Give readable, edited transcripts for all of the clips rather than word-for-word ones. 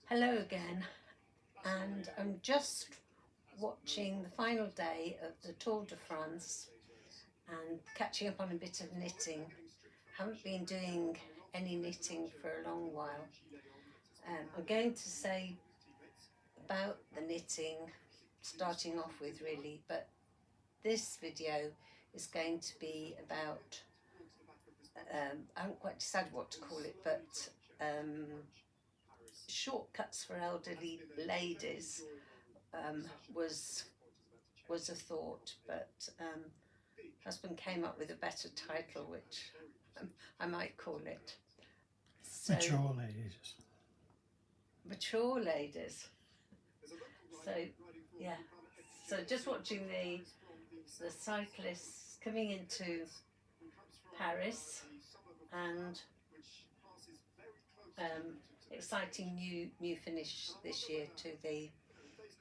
Hello again, and I'm just watching the final day of the Tour de France and catching up on a bit of knitting. Haven't been doing any knitting for a long while. I'm going to say about the knitting, starting off with really, but this video is going to be about, I haven't quite decided what to call it, but shortcuts for elderly ladies um, was was a thought, but husband came up with a better title, which I might call it. So, Mature ladies. mature ladies. So yeah. So just watching the cyclists coming into Paris and exciting new finish this year to the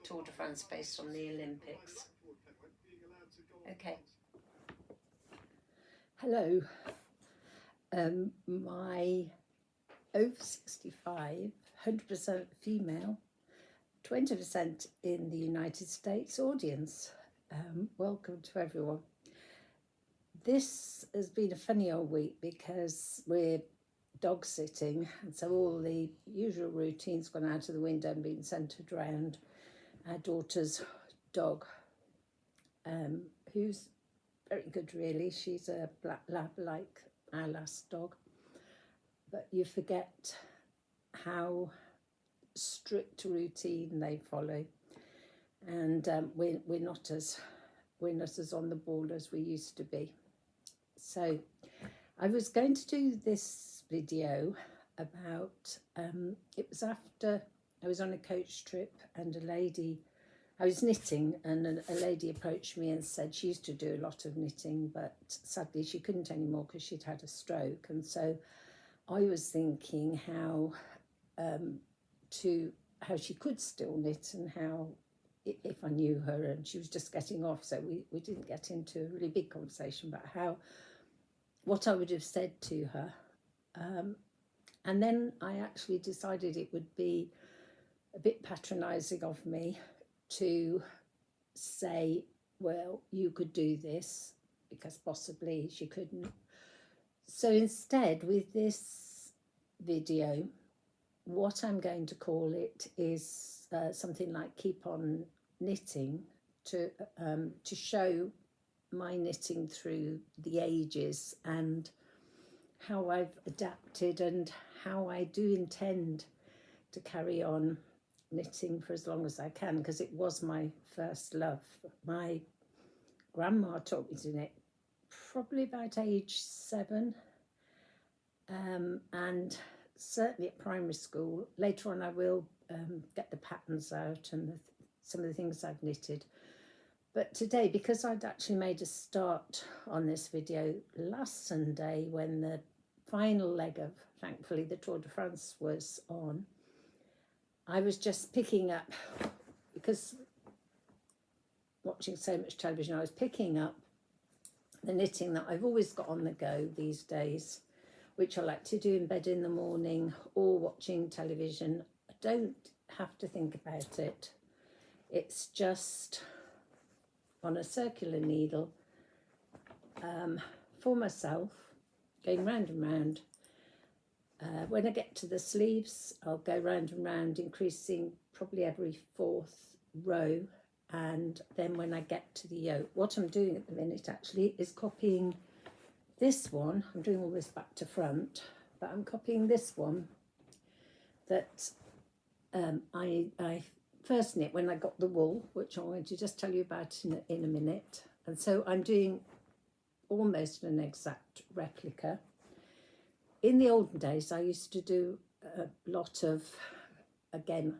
Tour de France based on the Olympics. Okay. Hello. My over 65, 100% female, 20% in the United States audience. Welcome to everyone. This has been a funny old week because we're dog sitting, and so all the usual routines gone out of the window and been centred around our daughter's dog, who's very good really. She's a black lab like our last dog, but you forget how strict routine they follow, and we're not as on the ball as we used to be. So I was going to do this video about it was after I was on a coach trip, and I was knitting, and a lady approached me and said she used to do a lot of knitting, but sadly she couldn't anymore because she'd had a stroke. And so I was thinking how she could still knit, and how, if I knew her, and she was just getting off, so we didn't get into a really big conversation about what I would have said to her. And then I actually decided it would be a bit patronising of me to say, well, you could do this, because possibly she couldn't. So instead, with this video, what I'm going to call it is something like Keep On Knitting, to show my knitting through the ages and how I've adapted, and how I do intend to carry on knitting for as long as I can, because it was my first love. My grandma taught me to knit probably about age 7, and certainly at primary school. Later on I will get the patterns out and some of the things I've knitted. But today, because I'd actually made a start on this video last Sunday when the final leg of, thankfully, the Tour de France was on, I was just picking up, because watching so much television, I was picking up the knitting that I've always got on the go these days, which I like to do in bed in the morning or watching television. I don't have to think about it. It's just on a circular needle for myself, going round and round. When I get to the sleeves, I'll go round and round, increasing probably every 4th row. And then when I get to the yoke, what I'm doing at the minute actually is copying this one. I'm doing all this back to front, but I'm copying this one that I first knit when I got the wool, which I'm going to just tell you about in a minute. And so I'm doing almost an exact replica. In the olden days, I used to do a lot of, again,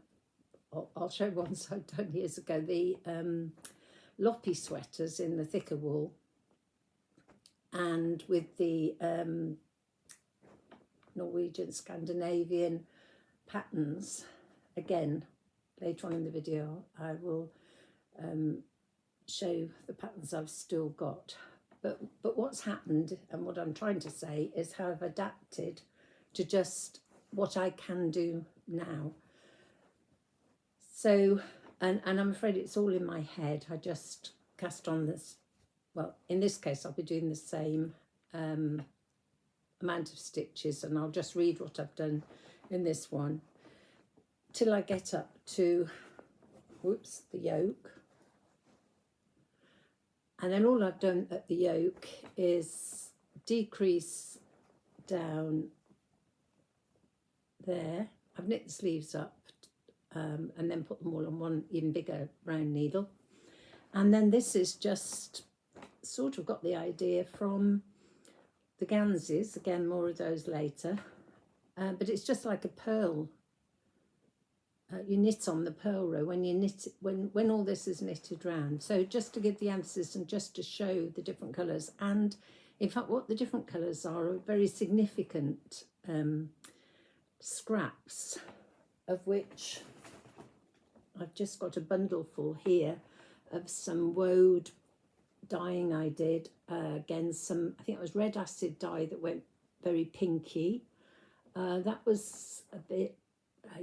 I'll show ones I've done years ago, the loppy sweaters in the thicker wool, and with the Norwegian, Scandinavian patterns. Again, later on in the video, I will show the patterns I've still got. But what's happened, and what I'm trying to say, is how I've adapted to just what I can do now. So, and I'm afraid it's all in my head. I just cast on this, well, in this case, I'll be doing the same amount of stitches, and I'll just read what I've done in this one till I get up to, whoops, the yoke. And then all I've done at the yoke is decrease down there. I've knit the sleeves up and then put them all on one even bigger round needle. And then this is just sort of got the idea from the Ganses, again more of those later, but it's just like a pearl. You knit on the purl row when you knit when all this is knitted round. So just to give the emphasis and just to show the different colours, and in fact what the different colours are very significant scraps, of which I've just got a bundle full here of some woad dyeing I did. Again, some, I think it was red acid dye that went very pinky. That was a bit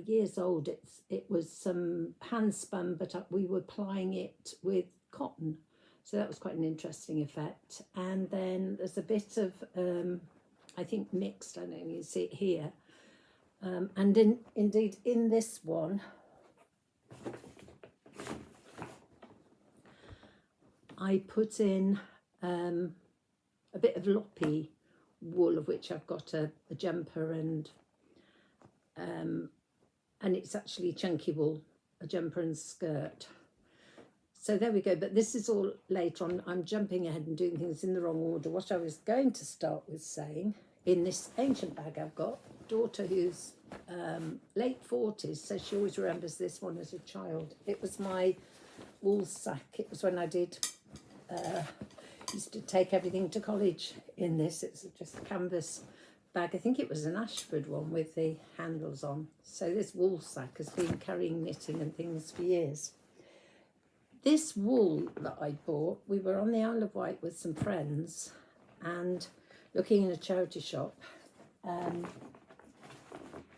years old. It was some hand spun, but we were plying it with cotton, so that was quite an interesting effect. And then there's a bit of I think mixed, I don't know if you can see it here, and indeed in this one I put in a bit of loppy wool, of which I've got a jumper, and it's actually chunky wool, a jumper and skirt. So there we go, but this is all later on. I'm jumping ahead and doing things in the wrong order. What I was going to start with saying, in this ancient bag I've got, daughter who's late 40s, so she always remembers this one as a child. It was my wool sack. It was when I did, used to take everything to college in this. It's just a canvas bag. I think it was an Ashford one with the handles on. So this wool sack has been carrying knitting and things for years. This wool that I bought, we were on the Isle of Wight with some friends and looking in a charity shop, and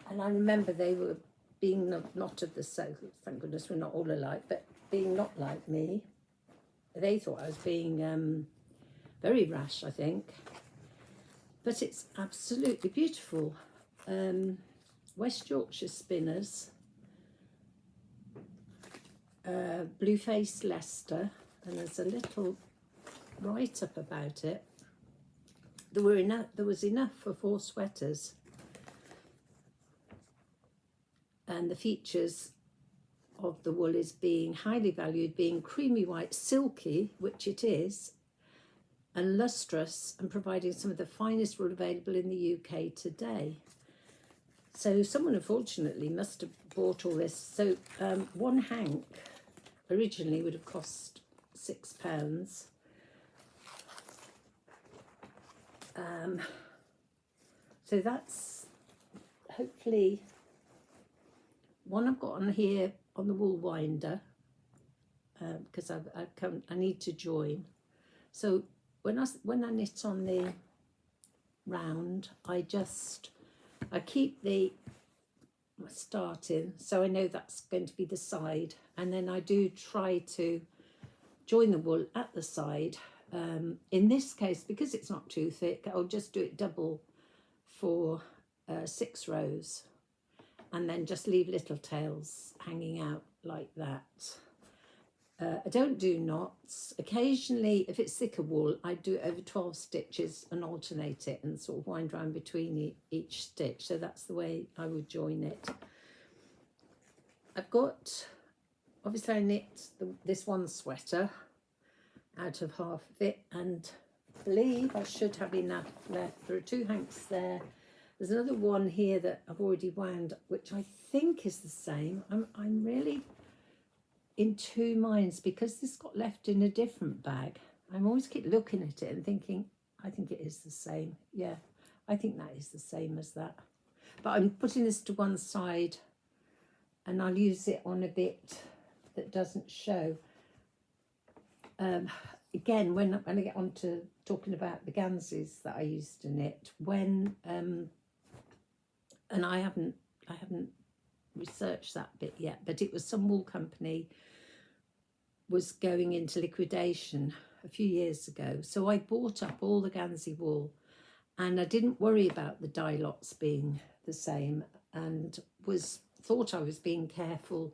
I remember they were being not of the south, thank goodness we're not all alike, but being not like me. They thought I was being very rash, I think. But it's absolutely beautiful. West Yorkshire Spinners, Blueface Leicester, and there's a little write-up about it. There was enough for 4 sweaters. And the features of the wool is being highly valued, being creamy white, silky, which it is, and lustrous, and providing some of the finest wool available in the UK today. So someone unfortunately must have bought all this. So one hank originally would have cost £6. So that's hopefully one I've got on here on the wool winder, because I need to join. So when I knit on the round, I keep the starting, so I know that's going to be the side, and then I do try to join the wool at the side. In this case, because it's not too thick, I'll just do it double for 6 rows, and then just leave little tails hanging out like that. I don't do knots. Occasionally, if it's thicker wool, I do it over 12 stitches and alternate it and sort of wind around between each stitch. So that's the way I would join it. I've got, obviously I knit this one sweater out of half of it, and I believe I should have enough left. There are 2 hanks there. There's another one here that I've already wound, which I think is the same. I'm really in 2 minds because this got left in a different bag. I'm always keep looking at it and thinking, I think it is the same. Yeah, I think that is the same as that. But I'm putting this to one side, and I'll use it on a bit that doesn't show. Again, when I get on to talking about the Ganses that I used to knit, when and I haven't researched that bit yet, but it was some wool company was going into liquidation a few years ago. So I bought up all the Gansey wool, and I didn't worry about the dye lots being the same, and thought I was being careful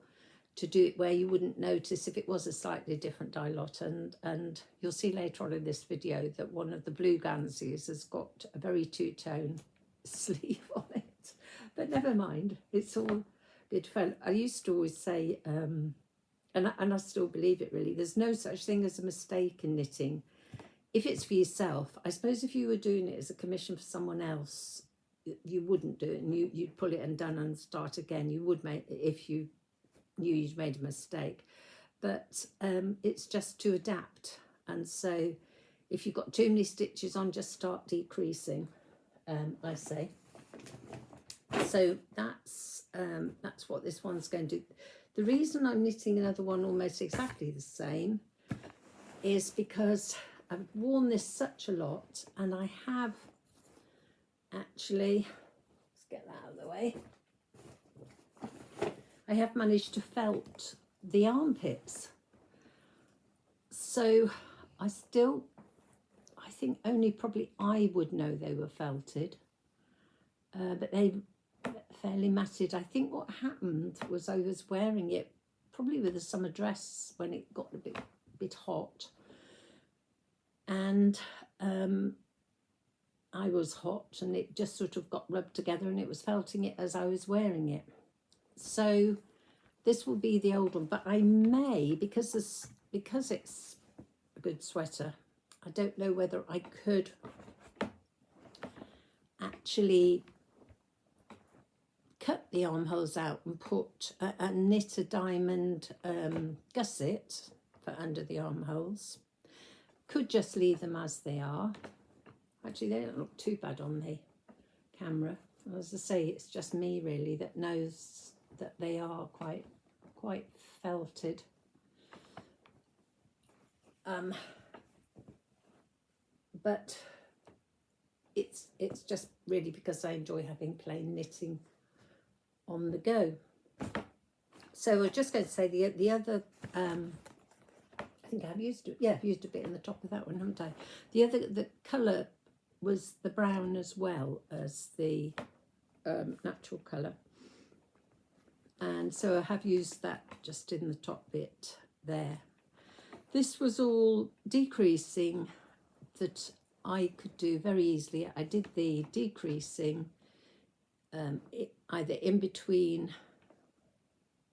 to do it where you wouldn't notice if it was a slightly different dye lot. And you'll see later on in this video that one of the blue Ganseys has got a very two-tone sleeve on it. But never mind, it's all good fun. I used to always say, and I still believe it really, there's no such thing as a mistake in knitting. If it's for yourself, I suppose if you were doing it as a commission for someone else, you wouldn't do it, and you'd pull it undone and start again. You would make, if you knew you'd made a mistake. But it's just to adapt. And so if you've got too many stitches on, just start decreasing, I say. So that's what this one's going to do. The reason I'm knitting another one almost exactly the same is because I've worn this such a lot, and I have actually, let's get that out of the way, I have managed to felt the armpits. So I think only probably I would know they were felted, but they fairly matted. I think what happened was I was wearing it probably with a summer dress when it got a bit hot, and I was hot, and it just sort of got rubbed together, and it was felting it as I was wearing it. So this will be the old one, but I may, because it's a good sweater, I don't know whether I could actually cut the armholes out and put and knit a diamond gusset for under the armholes. Could just leave them as they are. Actually, they don't look too bad on the camera. As I say, it's just me really that knows that they are quite felted. But it's just really because I enjoy having plain knitting on the go. So I was just going to say the other, I think I've used it. Yeah, I've used a bit in the top of that one, haven't I? The colour was the brown as well as the natural colour, and so I have used that just in the top bit there. This was all decreasing that I could do very easily. I did the decreasing either in between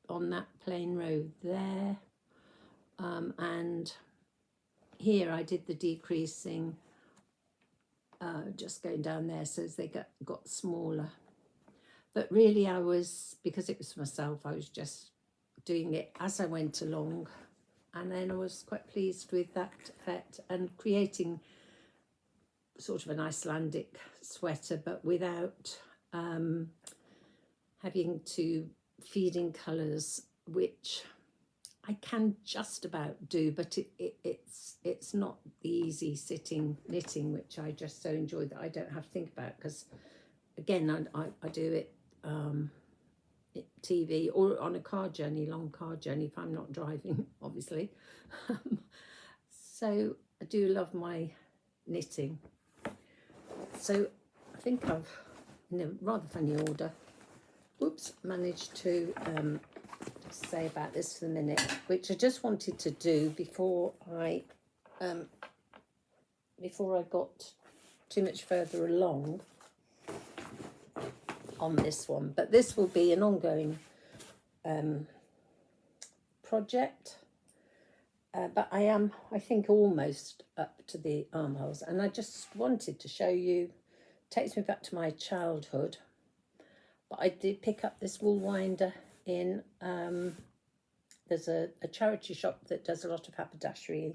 on that plain row there, and here I did the decreasing just going down there, so as they got smaller. But really I was, because it was myself, I was just doing it as I went along, and then I was quite pleased with that effect and creating sort of an Icelandic sweater, but without having to feed in colours, which I can just about do, but it's not the easy sitting knitting, which I just so enjoy that I don't have to think about, because again I do it TV or on a car journey, long car journey, if I'm not driving obviously. So I do love my knitting. So I think I've, in a rather funny order, managed to say about this for the minute, which I just wanted to do before I got too much further along on this one. But this will be an ongoing project, but I think almost up to the armholes, and I just wanted to show you. Takes me back to my childhood, but I did pick up this wool winder in there's a charity shop that does a lot of haberdashery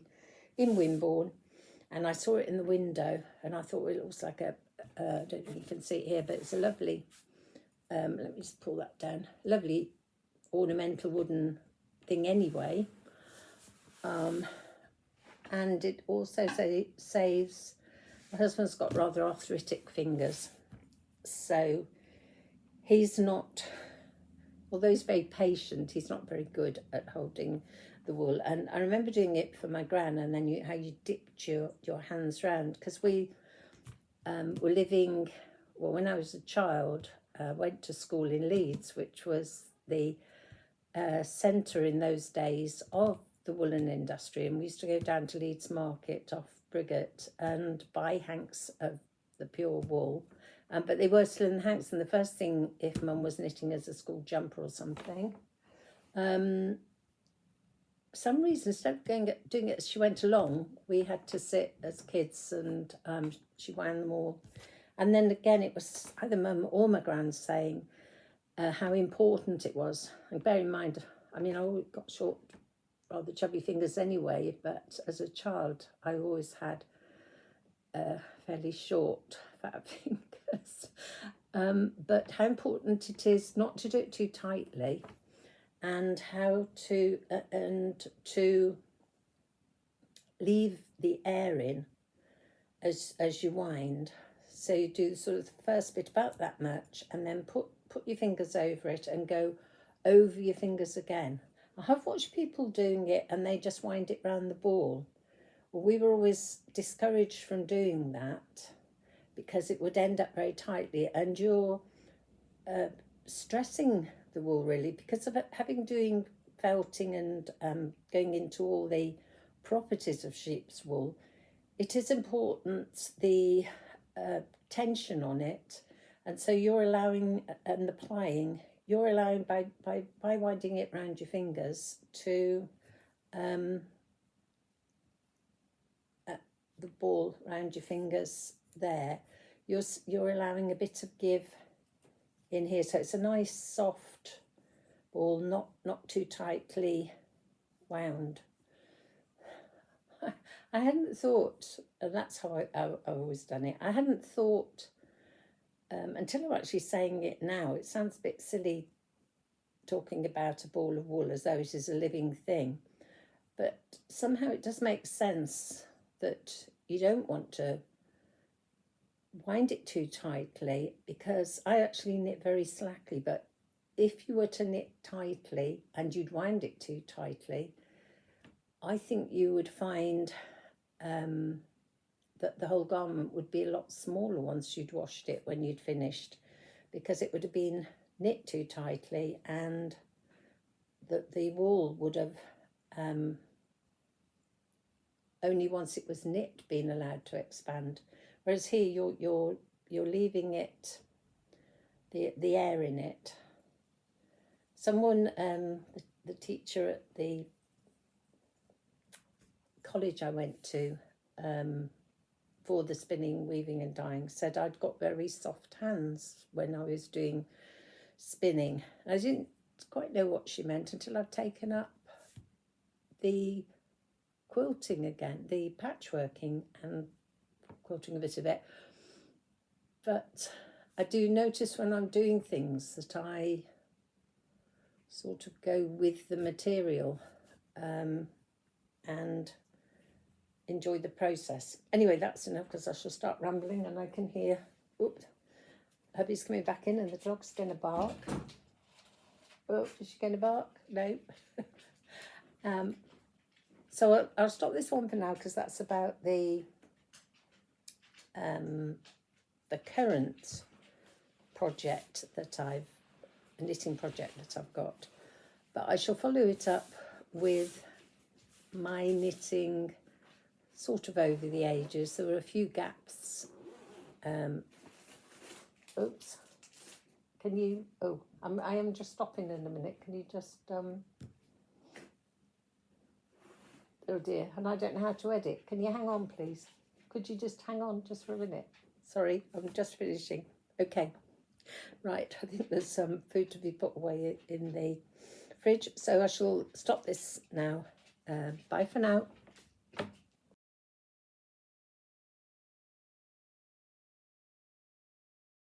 in Wimborne, and I saw it in the window, and I thought, well, it looks like I don't know if you can see it here, but it's a lovely let me just pull that down, lovely ornamental wooden thing anyway, and it also saves. My husband's got rather arthritic fingers, so he's not although he's very patient, he's not very good at holding the wool. And I remember doing it for my gran, and then how you dipped your hands round, because we were living, well, when I was a child, went to school in Leeds, which was the centre in those days of the woolen industry, and we used to go down to Leeds Market off Briggate and buy hanks of the pure wool. But they were still in the hanks, and the first thing, if Mum was knitting as a school jumper or something, some reason, instead of doing it as she went along, we had to sit as kids, and she wound them all. And then again, it was either Mum or my gran saying how important it was. And bear in mind, I mean, I always got short, rather chubby fingers anyway, but as a child, I always had fairly short, fat fingers. But how important it is not to do it too tightly, and how to leave the air in as you wind. So you do sort of the first bit about that much, and then put your fingers over it and go over your fingers again. I have watched people doing it and they just wind it round the ball. Well, we were always discouraged from doing that because it would end up very tightly, and you're stressing the wool really, because of doing felting and going into all the properties of sheep's wool. It is important, the tension on it, and so you're allowing, and the plying, you're allowing by winding it round your fingers to the ball round your fingers there, you're allowing a bit of give in here, so it's a nice soft ball, not too tightly wound. I hadn't thought, and that's how I've always done it. I hadn't thought until I'm actually saying it now. It sounds a bit silly talking about a ball of wool as though it is a living thing, but somehow it does make sense that you don't want to wind it too tightly, because I actually knit very slackly, but if you were to knit tightly and you'd wind it too tightly, I think you would find that the whole garment would be a lot smaller once you'd washed it when you'd finished, because it would have been knit too tightly, and that the wool would have only once it was knit been allowed to expand. Whereas here you're leaving it, the air in it. Someone, the teacher at the college I went to for the spinning, weaving and dyeing, said I'd got very soft hands when I was doing spinning. I didn't quite know what she meant until I'd taken up the quilting again, the patchworking and quilting a bit of it. But I do notice when I'm doing things that I sort of go with the material and enjoy the process. Anyway, that's enough, because I shall start rambling and I can hear, oops, hubby's coming back in and the dog's going to bark. Oh, is she going to bark? No. So I'll stop this one for now, because that's about the current project that a knitting project that I've got. But I shall follow it up with my knitting sort of over the ages. There were a few gaps. Oops. Can you, I am just stopping in a minute. Can you just, oh dear, and I don't know how to edit. Can you hang on, please? Could you just hang on just for a minute? Sorry, I'm just finishing. Okay, right, I think there's some food to be put away in the fridge, so I shall stop this now. Bye for now.